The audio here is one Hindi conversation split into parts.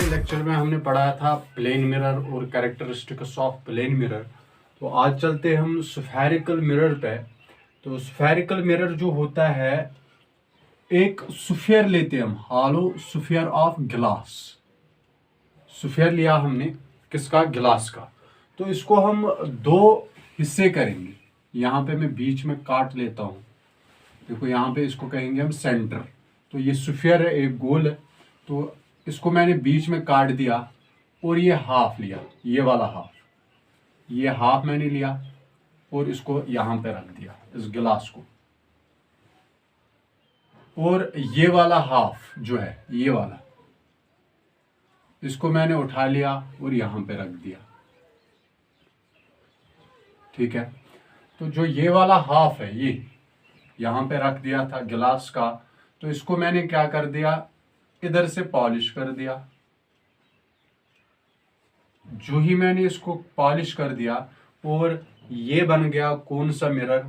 लेक्चर में हमने पढ़ा था प्लेन मिरर और कैरेक्टरिस्टिक्स ऑफ प्लेन मिरर। तो आज चलते हम स्फेरिकल मिरर पे। तो स्फेरिकल मिरर जो होता है, एक स्फीयर लेते हैं हम, hollow sphere of glass. Sphere लिया हमने किसका? ग्लास का। तो इसको हम दो हिस्से करेंगे। यहाँ पे मैं बीच में काट लेता हूँ। देखो यहाँ पे इसको कहेंगे हम सेंटर। तो ये स्फीयर है, एक गोल है। तो इसको मैंने बीच में काट दिया और ये हाफ लिया, ये वाला हाफ, ये हाफ मैंने लिया और इसको यहाँ पे रख दिया, इस गिलास को। और ये वाला हाफ जो है, ये वाला, इसको मैंने उठा लिया और यहाँ पे रख दिया। ठीक है। तो जो ये वाला हाफ है, ये यहाँ पे रख दिया था गिलास का। तो इसको मैंने क्या कर दिया, इधर से पॉलिश कर दिया। जो ही मैंने इसको पॉलिश कर दिया और ये बन गया कौन सा mirror?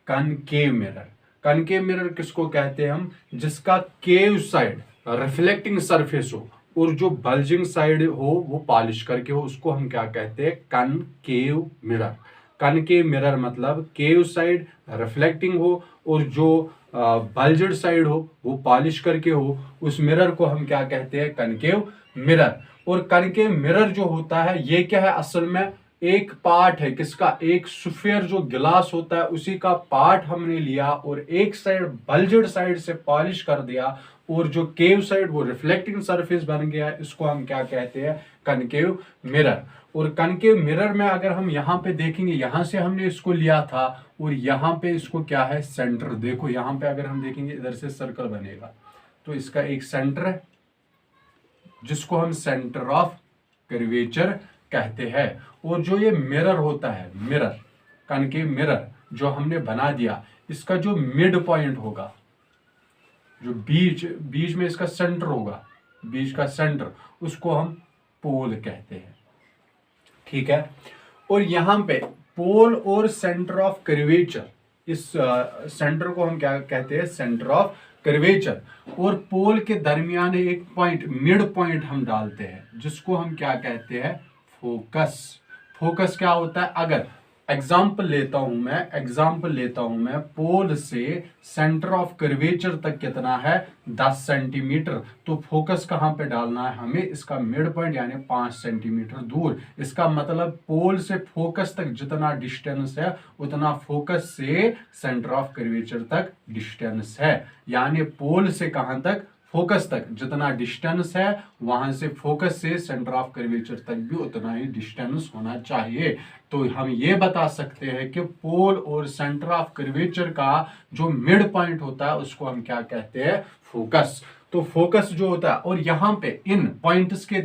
Concave mirror. Concave mirror किसको कहते हैं हम? जिसका केव साइड रिफ्लेक्टिंग सरफेस हो और जो बल्जिंग साइड हो वो पॉलिश करके हो, उसको हम क्या कहते हैं? Concave mirror. कनकेव मिरर मतलब केव साइड रिफ्लेक्टिंग हो और जो बल्जड साइड हो वो पॉलिश करके हो, उस मिरर को हम क्या कहते हैं? Concave mirror. और कनकेव मिरर जो होता है, ये क्या है? असल में एक पार्ट है किसका? एक स्फीयर जो गिलास होता है उसी का पार्ट हमने लिया और एक साइड बल्जड साइड से पॉलिश कर दिया और जो केव साइड वो रिफ्लेक्टिंग सरफेस बन गया। इसको हम क्या कहते हैं? Concave mirror. और कनकेव मिरर में अगर हम यहाँ पे देखेंगे, यहाँ से हमने इसको लिया था और यहाँ पे इसको क्या है? सेंटर। देखो यहाँ पे अगर हम देखेंगे, इधर से सर्कल बनेगा तो इसका एक सेंटर है जिसको हम सेंटर ऑफ कर्वेचर कहते हैं। और जो ये मिरर होता है, मिरर, कनकेव मिरर जो हमने बना दिया, इसका जो मिड पॉइंट होगा, जो बीच में इसका सेंटर होगा, बीच का सेंटर, उसको हम पोल कहते हैं। ठीक है। और यहां पे पोल और सेंटर ऑफ कर्वेचर, इस सेंटर को हम क्या कहते हैं? Centre of curvature. और पोल के दरमियान एक पॉइंट, मिड पॉइंट हम डालते हैं, जिसको हम क्या कहते हैं? फोकस। फोकस क्या होता है? अगर एग्जाम्पल लेता हूं मैं, पोल से सेंटर ऑफ कर्वेचर तक कितना है? 10 सेंटीमीटर। तो फोकस कहां पे डालना है हमें? इसका मिड पॉइंट यानी 5 सेंटीमीटर दूर। इसका मतलब पोल से फोकस तक जितना डिस्टेंस है उतना फोकस से सेंटर ऑफ कर्वेचर तक डिस्टेंस है। यानी पोल से कहां तक? फोकस तक जितना डिस्टेंस है, वहां से फोकस से सेंटर ऑफ कर्वेचर तक भी उतना ही डिस्टेंस होना चाहिए। तो हम ये बता सकते हैं कि पोल और सेंटर ऑफ कर्वेचर का जो मिड पॉइंट होता है उसको हम क्या कहते हैं? फोकस। तो फोकस जो होता है, और यहाँ पे इन पॉइंट्स के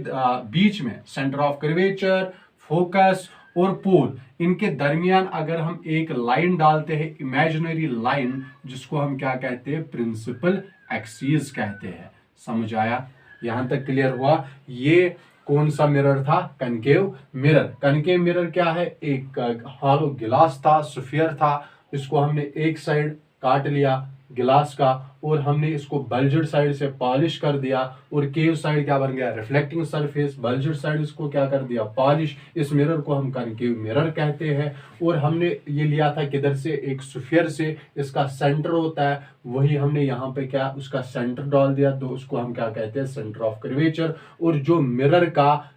बीच में सेंटर ऑफ कर्वेचर, फोकस और पोल, इनके दरमियान अगर हम एक लाइन डालते हैं, इमेजिनरी लाइन, जिसको हम क्या कहते हैं? प्रिंसिपल एक्सिस कहते हैं। समझ आया? यहां तक क्लियर हुआ? ये कौन सा मिरर था? Concave mirror. कनकेव मिरर क्या है? एक हॉलो गिलास था, स्फीयर था। इसको हमने एक साइड काट लिया गिलास का और हमने इसको बल्जड साइड से पॉलिश कर दिया। और केव साइड क्या बन गया? Reflecting surface. बल्जड साइड इसको क्या कर दिया? पॉलिश। इस मिरर को हम कनकेव मिरर कहते हैं। और हमने ये लिया था किधर से? एक स्फीयर से। इसका सेंटर होता है, वही हमने यहाँ पे क्या उसका सेंटर डाल दिया, तो उसको हम क्या कहते हैं? Centre of curvature. और जो मिरर का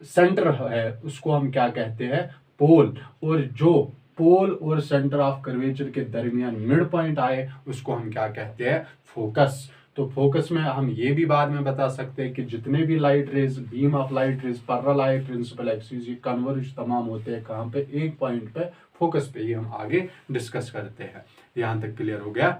सेंटर है उसको हम क्या कहते हैं? पोल। और जो पोल और सेंटर ऑफ कर्वेचर के दरमियान मिड पॉइंट आए उसको हम क्या कहते हैं? फोकस। तो फोकस में हम ये भी बाद में बता सकते हैं कि जितने भी light rays, beam of light rays, parallel आई, प्रिंसिपल एक्सिस, ये कन्वर्ज तमाम होते हैं कहाँ पे? एक पॉइंट पे, फोकस पे। ये हम आगे डिस्कस करते हैं। यहां तक क्लियर हो गया?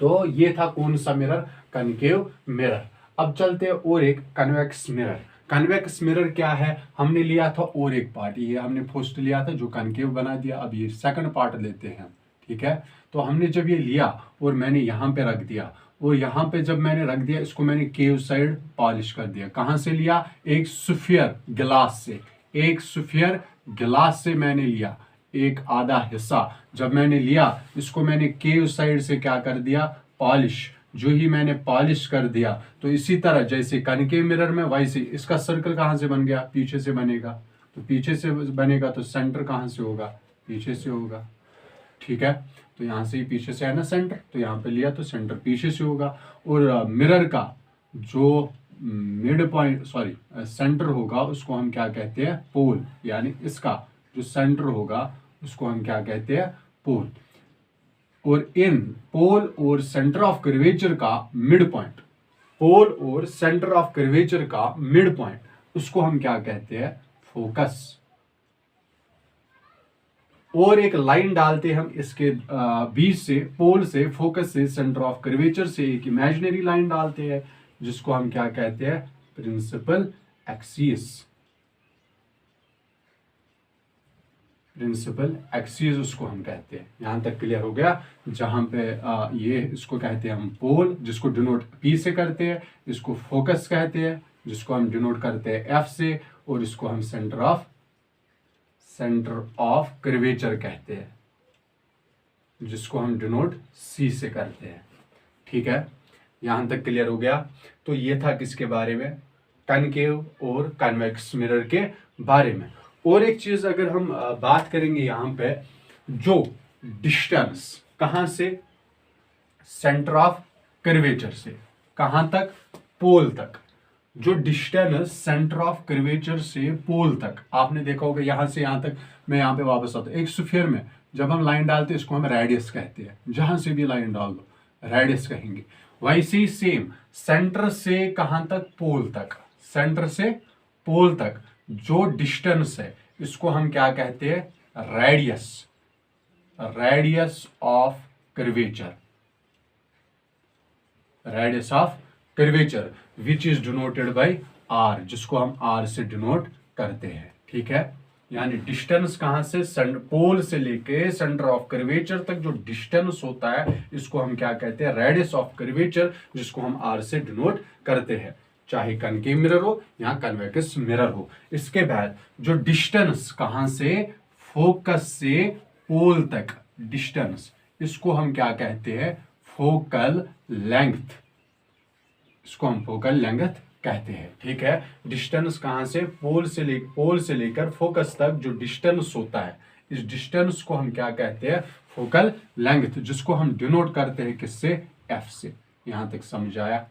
तो ये था कौन सा मिरर? Concave mirror. अब चलते हैं और एक कन्वेक्स मिरर। कन्वेक्स मिरर क्या है? हमने लिया था और एक पार्ट, ये हमने फर्स्ट लिया था जो कनकेव बना दिया, अब ये सेकंड पार्ट लेते हैं। ठीक है। तो हमने जब ये लिया और मैंने यहाँ पे रख दिया, और यहाँ पे जब मैंने रख दिया, इसको मैंने केव साइड पॉलिश कर दिया। कहाँ से लिया? एक स्फीयर गिलास से। एक स्फीयर गिलास से मैंने लिया, एक आधा हिस्सा जब मैंने लिया, इसको मैंने केव साइड से क्या कर दिया, पॉलिश। जो ही मैंने पॉलिश कर दिया, तो इसी तरह जैसे कनकेव मिरर में वैसे इसका सर्कल कहाँ से बन गया, पीछे से बनेगा। तो पीछे से बनेगा तो सेंटर कहाँ से होगा, पीछे से होगा। ठीक है, तो यहाँ से ही पीछे से है ना सेंटर, तो यहाँ पे लिया तो सेंटर पीछे से होगा। और मिरर का जो मिड पॉइंट सेंटर होगा उसको हम क्या कहते हैं, पोल। यानी इसका जो सेंटर होगा उसको हम क्या कहते हैं, पोल। और इन पोल और सेंटर ऑफ कर्वेचर का मिड पॉइंट, पोल और सेंटर ऑफ कर्वेचर का मिड पॉइंट, उसको हम क्या कहते हैं, फोकस। और एक लाइन डालते हम इसके बीच से, पोल से, फोकस से, सेंटर ऑफ कर्वेचर से एक इमेजिनरी लाइन डालते हैं जिसको हम क्या कहते हैं, प्रिंसिपल एक्सिस। प्रिंसिपल एक्सिस उसको हम कहते हैं। यहां तक क्लियर हो गया। जहां पे ये इसको कहते हैं हम पोल, जिसको डिनोट पी से करते हैं, इसको फोकस कहते हैं जिसको हम डिनोट करते हैं एफ से, और इसको हम सेंटर ऑफ कर्वेचर कहते हैं जिसको हम डिनोट सी से करते हैं। ठीक है, यहां तक क्लियर हो गया। तो ये था किसके बारे में, कनकेव और कन्वेक्स मिरर के बारे में। और एक चीज अगर हम बात करेंगे यहाँ पे, जो डिस्टेंस कहां से, सेंटर ऑफ कर्वेचर से कहां तक, पोल तक। जो डिस्टेंस सेंटर ऑफ कर्वेचर से पोल तक, आपने देखा होगा यहां से यहां तक। मैं यहां पे वापस आता हूं, एक स्फीयर में जब हम लाइन डालते हैं इसको हम रेडियस कहते हैं। जहां से भी लाइन डाल दो रेडियस कहेंगे। वैसे ही सेम सेंटर से कहां तक, पोल तक। सेंटर से पोल तक जो डिस्टेंस है इसको हम क्या कहते हैं, radius. Radius of curvature, radius of curvature which is denoted by R, जिसको हम आर से डिनोट करते हैं। ठीक है, यानी डिस्टेंस कहां से, पोल से लेके सेंटर ऑफ कर्वेचर तक जो डिस्टेंस होता है इसको हम क्या कहते हैं, रेडियस ऑफ कर्वेचर, जिसको हम आर से डिनोट करते हैं, चाहे कनकेव मिरर हो या कन्वेक्स मिरर हो। इसके बाद जो डिस्टेंस कहां से, फोकस से पोल तक डिस्टेंस, इसको हम क्या कहते हैं, फोकल लेंथ। इसको हम फोकल लेंथ कहते हैं। ठीक है, डिस्टेंस कहां से, पोल से लेकर फोकस तक जो डिस्टेंस होता है, इस डिस्टेंस को हम क्या कहते हैं, फोकल लेंथ, जिसको हम डिनोट करते हैं किससे, एफ से। यहां तक समझ आया,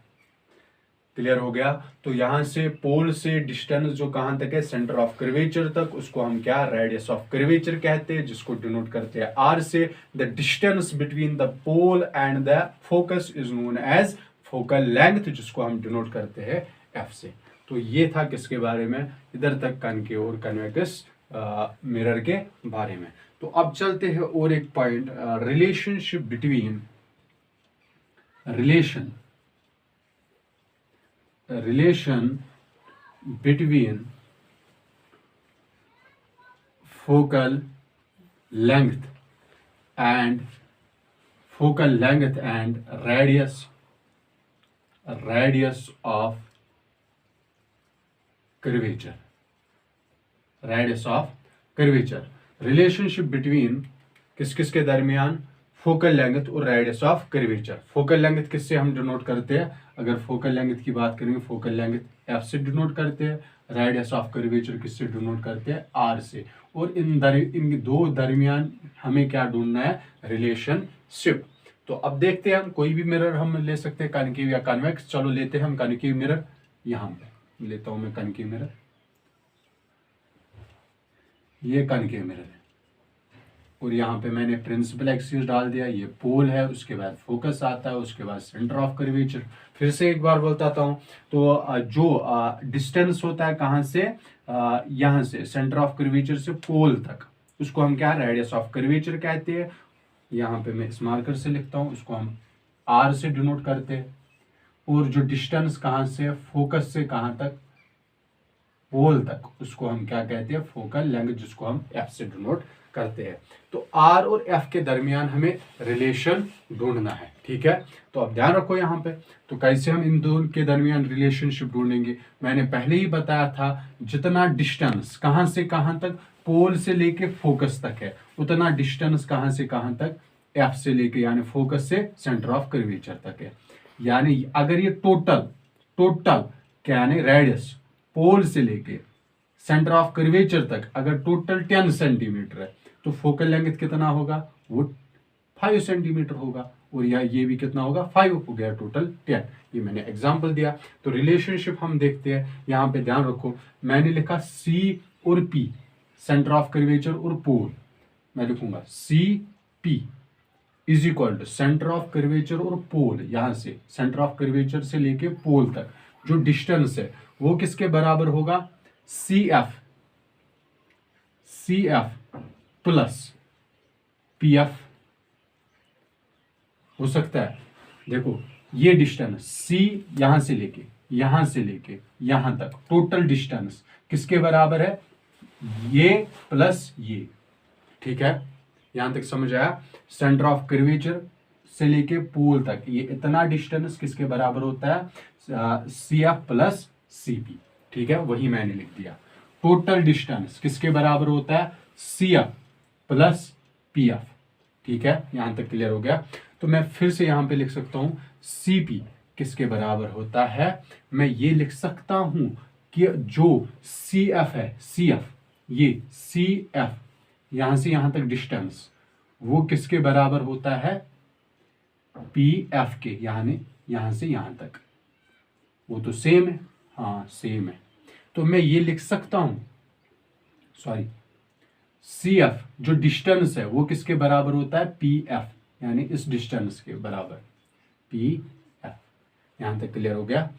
क्लियर हो गया। तो यहां से पोल से डिस्टेंस जो कहां तक है, सेंटर ऑफ कर्वेचर तक, उसको हम क्या, रेडियस ऑफ कर्वेचर कहते हैं, जिसको डिनोट करते हैं आर से। The distance between the pole and the focus is known as focal length, जिसको हम डिनोट करते हैं एफ से। तो ये था किसके बारे में, इधर तक कनकेव और कन्वेक्स मिरर के बारे में। तो अब चलते हैं और एक point, relation between focal length and radius of curvature. Relationship between किस के दरमियान, फोकल लेंथ और radius of curvature. Focal length किससे हम डिनोट करते हैं, अगर फोकल लेंथ की बात करेंगे, फोकल लेंथ एफ से डिनोट करते हैं। रेडियस ऑफ कर्वेचर किससे डिनोट करते हैं, आर से। और इन दो दरमियान हमें क्या ढूंढना है, रिलेशनशिप। तो अब देखते हैं हम, कोई भी मिरर हम ले सकते हैं, कनकेव या कन्वेक्स। चलो लेते हैं हम कनकेव मिरर। यहां पे लेता हूं मैं कनकेव मिरर, ये कनकेव मिरर है, और यहाँ पे मैंने प्रिंसिपल एक्सिस डाल दिया। ये पोल है, उसके बाद फोकस आता है, उसके बाद सेंटर ऑफ कर्वेचर। फिर से एक बार बोलता हूँ, तो जो डिस्टेंस होता है कहाँ से, यहाँ से सेंटर ऑफ कर्वेचर से पोल तक, उसको हम क्या, रेडियस ऑफ कर्वेचर कहते हैं। यहाँ पे मैं इस मार्कर से लिखता हूँ, उसको हम आर से डिनोट करते हैं। और जो डिस्टेंस कहाँ से, फोकस से कहाँ तक, पोल तक, उसको हम क्या कहते हैं, फोकल लेंथ, जिसको हम एफ से डिनोट करते हैं। तो आर और एफ के दरमियान हमें रिलेशन ढूंढना है। ठीक है, तो अब ध्यान रखो यहाँ पे, तो कैसे हम इन दोनों के दरमियान रिलेशनशिप ढूंढेंगे। मैंने पहले ही बताया था, जितना डिस्टेंस कहाँ से कहाँ तक, पोल से लेके फोकस तक है, उतना डिस्टेंस कहां से कहां तक, एफ से लेके यानी फोकस से सेंटर ऑफ कर्वेचर तक है। यानी अगर ये टोटल क्या यानी रेडियस पोल से लेके सेंटर ऑफ कर्वेचर तक अगर टोटल 10 सेंटीमीटर है तो फोकल लेंथ कितना होगा, वो 5 सेंटीमीटर होगा, और ये भी कितना होगा, 5 हो गया, टोटल 10। ये मैंने एग्जांपल दिया। तो रिलेशनशिप हम देखते हैं, यहाँ पे ध्यान रखो मैंने लिखा सी और पी, सेंटर ऑफ कर्वेचर और पोल, मैं लिखूंगा C P is equal to centre of curvature और पोल, यहां से सेंटर ऑफ कर्वेचर से लेके पोल तक जो डिस्टेंस है वो किसके बराबर होगा, C F plus P F हो सकता है। देखो ये डिस्टेंस सी यहां से लेके यहां तक टोटल डिस्टेंस किसके बराबर है, ये प्लस ये, ठीक है, यहां तक समझ आया। सेंटर ऑफ कर्वेचर से लेके पोल तक ये इतना डिस्टेंस किसके बराबर होता है, C F plus C P, ठीक है, वही मैंने लिख दिया। टोटल डिस्टेंस किसके बराबर होता है, C F plus P F, ठीक है, यहां तक क्लियर हो गया। तो मैं फिर से यहां पे लिख सकता हूं सी पी किसके बराबर होता है, मैं ये लिख सकता हूं कि जो सी एफ है, ये सी एफ यहां से यहां तक डिस्टेंस वो किसके बराबर होता है, पी एफ के, यानी यहां से यहां तक, वो तो सेम है, हाँ सेम है। तो मैं ये लिख सकता हूं, सॉरी, सी एफ जो डिस्टेंस है वो किसके बराबर होता है, पी एफ, यानी इस डिस्टेंस के बराबर पी एफ। यहां तक क्लियर हो गया।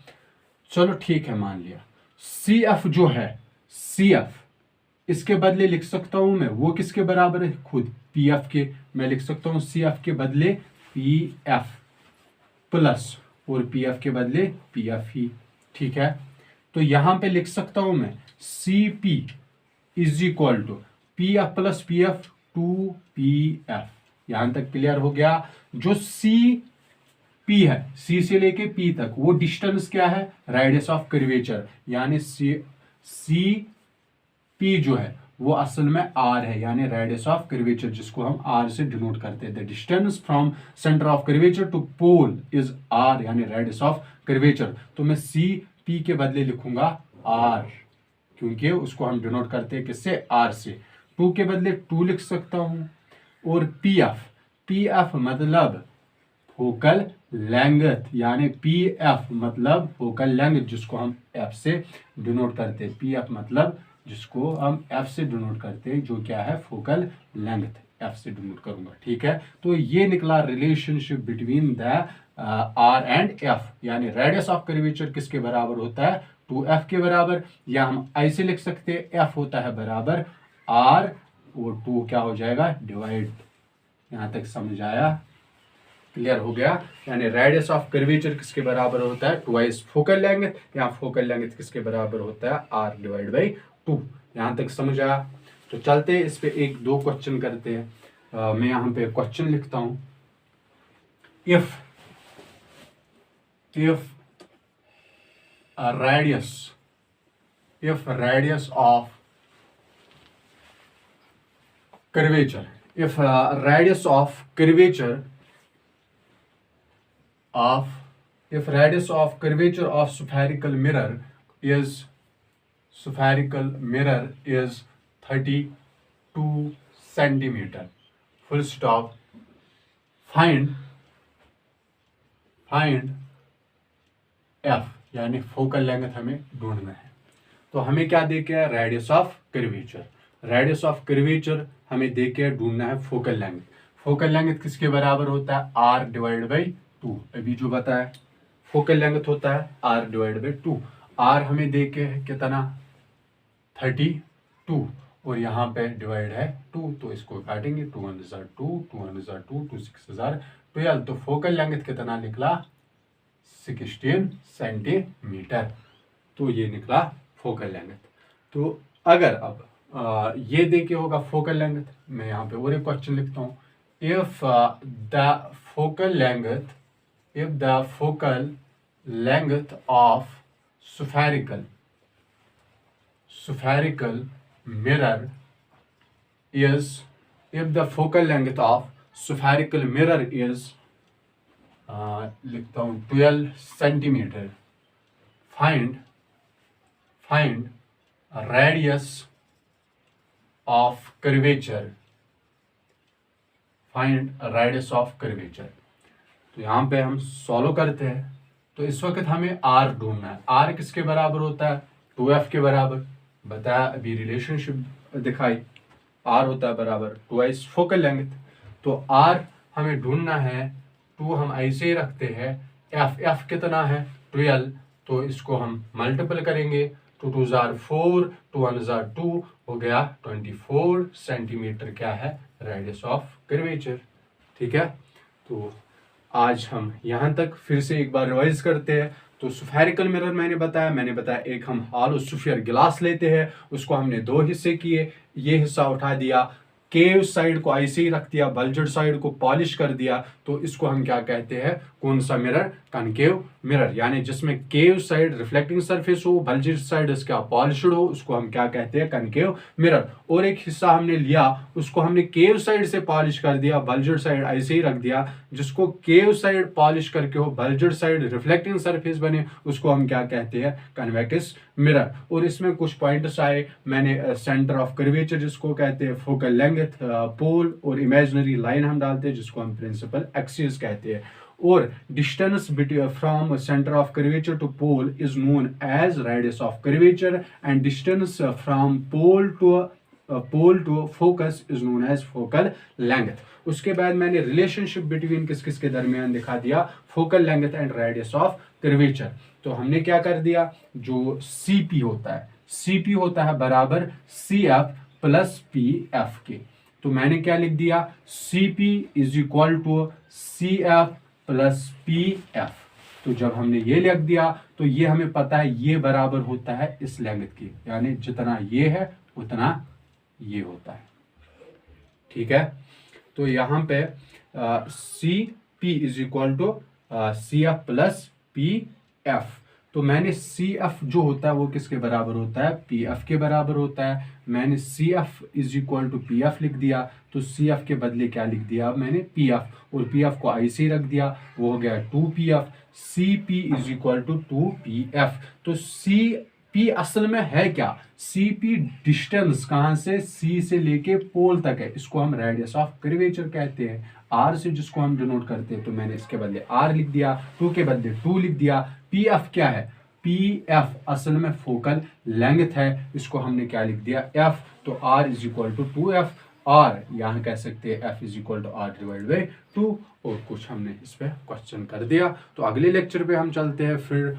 चलो ठीक है, मान लिया सी एफ जो है, सी एफ इसके बदले लिख सकता हूं मैं, वो किसके बराबर है, खुद पी एफ के। मैं लिख सकता हूं सी एफ के बदले पी एफ प्लस और पी एफ के बदले पी एफ ही, ठीक है। तो यहां पे लिख सकता हूं मैं C P is equal to P F plus P F two P F. यहां तक क्लियर हो गया। जो सी पी है, सी से लेके पी तक वो डिस्टेंस क्या है, रेडियस ऑफ कर्वेचर, यानी सी पी जो है वो असल में आर है, यानी रेडियस ऑफ कर्वेचर, जिसको हम आर से डिनोट करते हैं। The distance from centre of curvature to pole is R, यानी रेडियस ऑफ कर्वेचर। तो मैं सी पी के बदले लिखूंगा आर, क्योंकि उसको हम डिनोट करते हैं किससे, आर से। टू के बदले टू लिख सकता हूं, और पी एफ मतलब फोकल लेंथ, यानी पी एफ मतलब फोकल लेंथ, जिसको हम एफ से डिनोट करते हैं। पी एफ मतलब जिसको हम एफ से डिनोट करते हैं, जो क्या है, फोकल लेंथ, एफ से डिनोट करूंगा, ठीक है। तो ये निकला relationship between the R and F, यानी रेडियस ऑफ कर्वेचर किसके बराबर होता है, 2f के बराबर, या हम ऐसे लिख सकते हैं f होता है बराबर r और 2 क्या हो जाएगा, डिवाइड। यहां तक समझ आया, क्लियर हो गया। यानी रेडियस ऑफ कर्वेचर किसके बराबर होता है, ट्वाइस फोकल लेंथ, या फोकल लेंथ किसके बराबर होता है, r डिवाइड बाई 2। यहां तक समझ आया। तो चलते इस पे एक दो क्वेश्चन करते हैं। मैं यहां पे क्वेश्चन लिखता हूं, if radius of curvature, if radius of curvature of spherical mirror is 32 centimeter, full stop, find f, यानी फोकल लेंथ हमें ढूंढना है। तो हमें क्या दे के, रेडियस ऑफ कर्वेचर हमें दे के ढूंढना है फोकल लेंथ। फोकल लेंथ किसके बराबर होता है, r डिवाइड बाई 2। अभी जो बताया फोकल लेंथ होता है r डिवाइड बाई 2। r हमें दे के है कितना, 32, और यहाँ पे डिवाइड है 2, तो इसको काटेंगे, 2 1 2 2 1 2 2 6 12। तो फोकल लेंथ कितना निकला, 16 सेंटीमीटर। तो ये निकला फोकल लेंथ। तो अगर अब ये देखे होगा फोकल लेंथ, मैं यहाँ पे और एक क्वेश्चन लिखता हूँ, if the focal length of spherical mirror is, if the focal length of spherical mirror is लिखता हूँ 12 centimetre, find radius of curvature, find radius of curvature। तो यहाँ पे हम सॉल्व करते हैं। तो इस वक्त हमें r ढूंढना है। r किसके बराबर होता है? 2f के बराबर। बताया अभी, रिलेशनशिप दिखाई, r होता है बराबर 2 फोकल लेंथ। तो r हमें ढूंढना है, 2 हम ऐसे ही रखते हैं, f कितना है? 12। तो इसको हम मल्टीपल करेंगे, 2 2 जार 4, 2 1 जार 2, हो गया 24 सेंटीमीटर क्या है? Radius of curvature. ठीक है, तो आज हम यहाँ तक फिर से एक बार रिवाइज करते हैं। तो स्फेरिकल मिरर मैंने बताया एक हम हॉलो स्फीयर गिलास लेते हैं, उसको हमने 2 हिस्से किए, ये हिस्सा उठा दिया, केव साइड को ऐसे ही रख दिया, बल्जर साइड को पॉलिश कर दिया। तो इसको हम क्या कहते हैं? कौन सा मिरर? कनकेव मिरर, यानी जिसमें केव साइड रिफ्लेक्टिंग सरफेस हो, बल्जर साइड इसका पॉलिश्ड हो, उसको हम क्या कहते हैं? Concave mirror. और एक हिस्सा हमने लिया, उसको हमने केव साइड से पॉलिश कर दिया, बल्जर साइड ऐसे ही रख दिया, जिसको केव साइड पॉलिश करके हो, बल्जर साइड रिफ्लेक्टिंग सरफेस बने, उसको हम क्या कहते हैं? Convex mirror. और इसमें कुछ पॉइंट्स आए, मैंने सेंटर ऑफ कर्वेचर जिसको कहते हैं, फोकल लेंथ, पोल और इमेजिनरी लाइन हम डालते हैं जिसको हम प्रिंसिपल एक्सिस कहते हैं। और distance from centre of curvature to pole is known as radius of curvature, and distance from pole to focus is known as focal length. उसके बाद मैंने रिलेशनशिप बिटवीन किस किस के दरमियान दिखा दिया, focal length and radius of curvature. तो हमने क्या कर दिया, जो CP होता है बराबर CF प्लस PF के। तो मैंने क्या लिख दिया, CP is equal to CF plus PF। तो जब हमने ये लिख दिया तो ये हमें पता है ये बराबर होता है इस लेंथ की, यानी जितना ये है उतना ये होता है। ठीक है, तो यहाँ पे CP is equal to CF plus PF। तो मैंने CF जो होता है वो किसके बराबर होता है? PF के बराबर होता है। मैंने CF is equal to PF लिख दिया, तो CF के बदले क्या लिख दिया मैंने? PF, और PF को ऐसे ही रख दिया, वो हो गया 2PF। CP is equal to 2PF। तो CP असल में है क्या? CP डिस्टेंस कहाँ से? C से लेके पोल तक है, इसको हम रेडियस ऑफ कर्वेचर कहते हैं। R से जिसको हम डिनोट करते हैं, तो मैंने इसके बदले R लिख दिया, 2 के बदले 2 लिख दिया। PF क्या है? PF असल में फोकल लेंथ है, इसको हमने क्या लिख दिया? F। तो R is equal to 2F, और यहाँ कह सकते हैं F is equal to R divide by 2। और कुछ हमने इस पे क्वेश्चन कर दिया। तो अगले लेक्चर पे हम चलते हैं फिर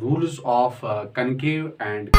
रूल्स ऑफ कनकेव एंड